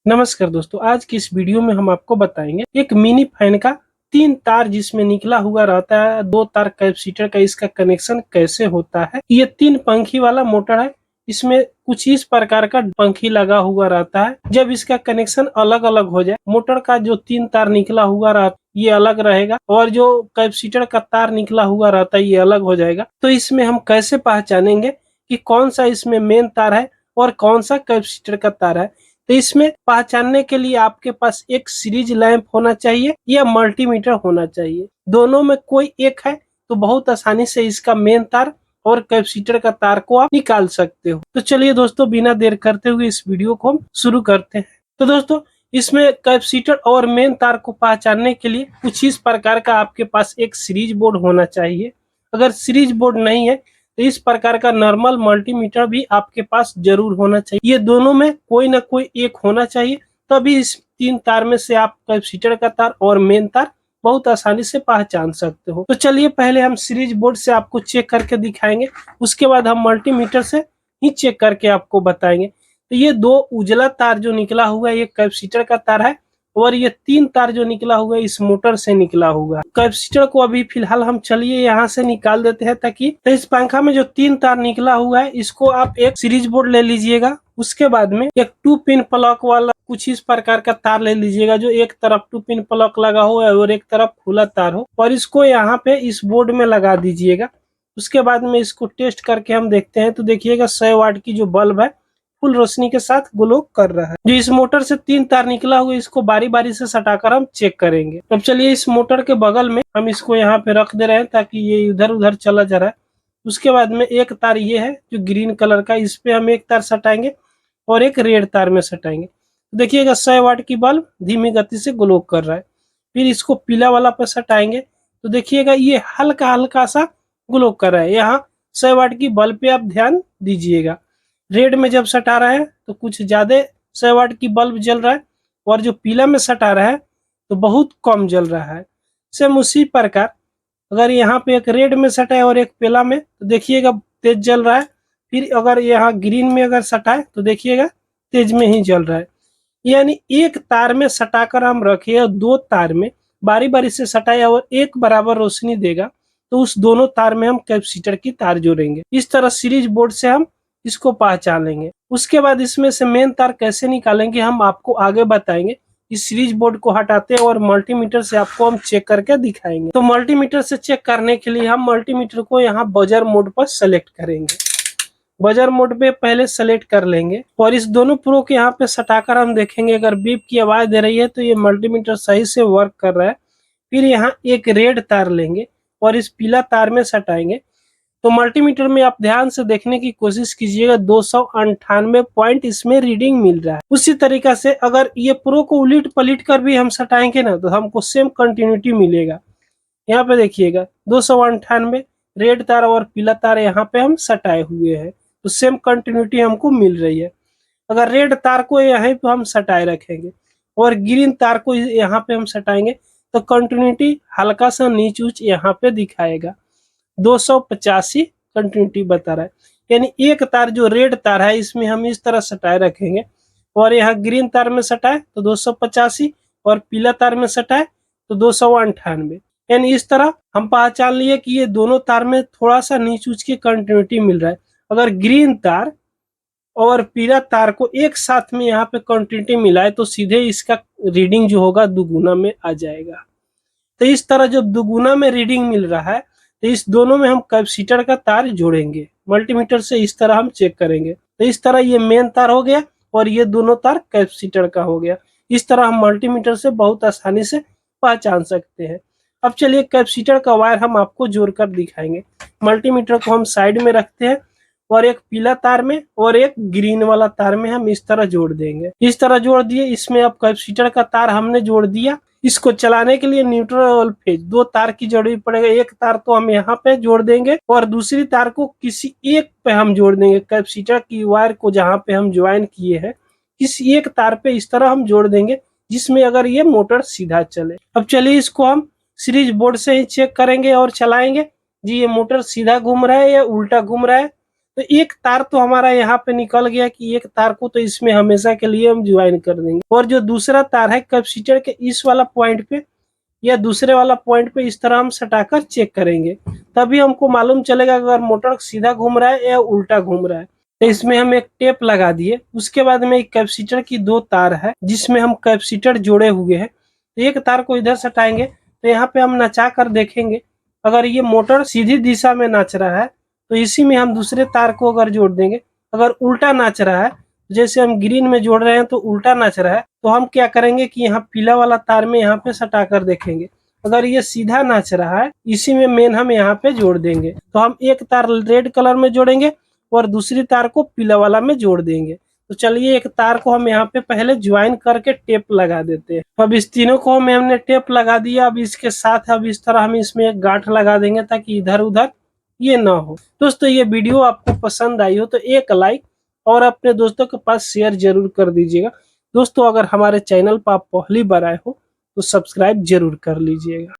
नमस्कार दोस्तों, आज की इस वीडियो में हम आपको बताएंगे एक मिनी फैन का 3 तार जिसमें निकला हुआ रहता है, 2 तार कैपेसिटर का इसका कनेक्शन कैसे होता है। ये 3 पंखी वाला मोटर है। इसमें कुछ इस प्रकार का पंखी लगा हुआ रहता है। जब इसका कनेक्शन अलग अलग हो जाए, मोटर का जो 3 तार निकला हुआ रहता है ये अलग रहेगा और जो कैपेसिटर का तार निकला हुआ रहता है ये अलग हो जाएगा। तो इसमें हम कैसे पहचानेंगे कि कौन सा इसमें मेन तार है और कौन सा कैपेसिटर का तार है। तो इसमें पहचानने के लिए आपके पास एक सीरीज लैंप होना चाहिए या मल्टीमीटर होना चाहिए। दोनों में कोई एक है तो बहुत आसानी से इसका मेन तार और कैपेसिटर का तार को आप निकाल सकते हो। तो चलिए दोस्तों, बिना देर करते हुए इस वीडियो को हम शुरू करते हैं। तो दोस्तों, इसमें कैपेसिटर और मेन तार को पहचानने के लिए कुछ इस प्रकार का आपके पास एक सीरीज बोर्ड होना चाहिए। अगर सीरीज बोर्ड नहीं है तो इस प्रकार का नॉर्मल मल्टीमीटर भी आपके पास जरूर होना चाहिए। ये दोनों में कोई ना कोई एक होना चाहिए, तभी इस 3 तार में से आप कैपेसिटर का तार और मेन तार बहुत आसानी से पहचान सकते हो। तो चलिए पहले हम सीरीज बोर्ड से आपको चेक करके दिखाएंगे, उसके बाद हम मल्टीमीटर से ही चेक करके आपको बताएंगे। तो ये 2 उजला तार जो निकला हुआ है ये कैपेसिटर का तार है और ये 3 तार जो निकला हुआ है इस मोटर से निकला हुआ है। कैपेसिटर को अभी फिलहाल हम चलिए यहाँ से निकाल देते हैं, ताकि तो इस पंखा में जो 3 तार निकला हुआ है इसको आप एक सीरीज बोर्ड ले लीजिएगा। उसके बाद में एक 2 पिन प्लग वाला कुछ इस प्रकार का तार ले लीजिएगा, जो एक तरफ 2 पिन प्लग लगा हुआ है और एक तरफ खुला तार हो, और इसको यहाँ पे इस बोर्ड में लगा दीजिएगा। उसके बाद में इसको टेस्ट करके हम देखते हैं। तो देखिएगा 100 वाट की जो बल्ब है फुल रोशनी के साथ ग्लो कर रहा है। जो इस मोटर से 3 तार निकला हुआ है इसको बारी बारी से सटाकर हम चेक करेंगे। अब चलिए इस मोटर के बगल में हम इसको यहाँ पे रख दे रहे हैं ताकि ये इधर उधर चला जा रहा है। उसके बाद में एक तार ये है जो ग्रीन कलर का, इस पे हम एक तार सटाएंगे और एक रेड तार में सटाएंगे। तो देखिएगा 100 वाट की बल्ब धीमी गति से ग्लो कर रहा है। फिर इसको पीला वाला पे सटाएंगे तो देखिएगा ये हल्का हल्का सा ग्लो कर रहा है। यहाँ 100 वाट की बल्ब पे आप ध्यान दीजिएगा। रेड में जब सटा रहा है तो कुछ ज्यादा 100 वाट की बल्ब जल रहा है, और जो पीला में सटा रहा है तो बहुत कम जल रहा है। सेम उसी प्रकार अगर यहाँ पे एक रेड में सटा है और एक पीला में, तो देखिएगा तेज जल रहा है। फिर अगर यहाँ ग्रीन में अगर सटा है तो देखिएगा तेज में ही जल रहा है। यानी एक तार में सटाकर हम रखे और 2 तार में बारी बारी से सटाया और एक बराबर रोशनी देगा, तो उस दोनों तार में हम कैपेसिटर की तार जोड़ेंगे। इस तरह सीरीज बोर्ड से हम इसको पहचान लेंगे। उसके बाद इसमें से मेन तार कैसे निकालेंगे हम आपको आगे बताएंगे। इस सीरीज बोर्ड को हटाते हैं और मल्टीमीटर से आपको हम चेक करके दिखाएंगे। तो मल्टीमीटर से चेक करने के लिए हम मल्टीमीटर को यहाँ बजर मोड पर सेलेक्ट करेंगे। बजर मोड पे पहले सेलेक्ट कर लेंगे और इस दोनों प्रो के यहाँ पे सटाकर हम देखेंगे। अगर बीप की आवाज दे रही है तो ये मल्टीमीटर सही से वर्क कर रहा है। फिर यहाँ एक रेड तार लेंगे और इस पीला तार में सटाएंगे। तो मल्टीमीटर में आप ध्यान से देखने की कोशिश कीजिएगा, 298 पॉइंट इसमें रीडिंग मिल रहा है। उसी तरीका से अगर ये प्रो को उलट पलट कर भी हम सटाएंगे ना तो हमको सेम कंटिन्यूटी मिलेगा। यहाँ पे देखिएगा 298 रेड तार और पीला तार यहाँ पे हम सटाए हुए हैं, तो सेम कंटिन्यूटी हमको मिल रही है। अगर रेड तार को यहाँ पे हम सटाए रखेंगे और ग्रीन तार को यहाँ पे हम सटाएंगे तो कंटिन्यूटी हल्का सा नीच ऊंच यहाँ पे दिखाएगा। 285 कंटिन्यूटी बता रहा है। यानी एक तार जो रेड तार है इसमें हम इस तरह सटाए रखेंगे और यहाँ ग्रीन तार में सटाए तो 285 और पीला तार में सटाए तो 298। यानी इस तरह हम पहचान लिए कि ये दोनों तार में थोड़ा सा नीच ऊंच की कंटिन्यूटी मिल रहा है। अगर ग्रीन तार और पीला तार को एक साथ में यहाँ पे कंटिन्यूटी मिलाए तो सीधे इसका रीडिंग जो होगा दुगुना में आ जाएगा। तो इस तरह जब दुगुना में रीडिंग मिल रहा है तो इस दोनों में हम कैपेसिटर का तार जोड़ेंगे। मल्टीमीटर से इस तरह हम चेक करेंगे। तो इस तरह ये मेन तार हो गया और ये दोनों तार कैपेसिटर का हो गया। इस तरह हम मल्टीमीटर से बहुत आसानी से पहचान सकते हैं। अब चलिए कैपेसिटर का वायर हम आपको जोड़कर दिखाएंगे। मल्टीमीटर को हम साइड में रखते हैं और एक पीला तार में और एक ग्रीन वाला तार में हम इस तरह जोड़ देंगे। इस तरह जोड़ दिए। इसमें अब कैपेसिटर का तार हमने जोड़ दिया। इसको चलाने के लिए न्यूट्रल और फेज 2 तार की जरूरत पड़ेगा। एक तार तो हम यहाँ पे जोड़ देंगे और दूसरी तार को किसी एक पे हम जोड़ देंगे। कैपेसिटर की वायर को जहाँ पे हम ज्वाइन किए हैं किसी एक तार पे इस तरह हम जोड़ देंगे, जिसमें अगर ये मोटर सीधा चले। अब चलिए इसको हम सीरीज बोर्ड से ही चेक करेंगे और चलाएंगे जी ये मोटर सीधा घूम रहा है या उल्टा घूम रहा है। तो एक तार तो हमारा यहाँ पे निकल गया कि एक तार को तो इसमें हमेशा के लिए हम ज्वाइन कर देंगे, और जो दूसरा तार है कैपेसिटर के इस वाला पॉइंट पे या दूसरे वाला पॉइंट पे इस तरह हम सटाकर चेक करेंगे, तभी हमको मालूम चलेगा अगर मोटर सीधा घूम रहा है या उल्टा घूम रहा है। तो इसमें हम एक टेप लगा दिए। उसके बाद में एक कैपेसिटर की दो तार है जिसमें हम कैपेसिटर जोड़े हुए हैं। तो एक तार को इधर सटाएंगे तो यहाँ पे हम नचा कर देखेंगे, अगर ये मोटर सीधी दिशा में नाच रहा है तो इसी में हम दूसरे तार को अगर जोड़ देंगे। अगर उल्टा नाच रहा है, जैसे हम ग्रीन में जोड़ रहे हैं तो उल्टा नाच रहा है, तो हम क्या करेंगे कि यहाँ पीला वाला तार में यहाँ पे सटा कर देखेंगे। अगर ये सीधा नाच रहा है, इसी में मेन हम यहाँ पे जोड़ देंगे। तो हम एक तार रेड कलर में जोड़ेंगे और दूसरी तार को पीला वाला में जोड़ देंगे। तो चलिए एक तार को हम यहाँ पे पहले ज्वाइन करके टेप लगा देते हैं। अब इस तीनों को हमने टेप लगा दिया। अब इसके साथ अब इस तरह हम इसमें एक गांठ लगा देंगे ताकि इधर उधर ये ना हो। दोस्तों ये वीडियो आपको पसंद आई हो तो एक लाइक और अपने दोस्तों के पास शेयर जरूर कर दीजिएगा। दोस्तों अगर हमारे चैनल पर आप पहली बार आए हो तो सब्सक्राइब जरूर कर लीजिएगा।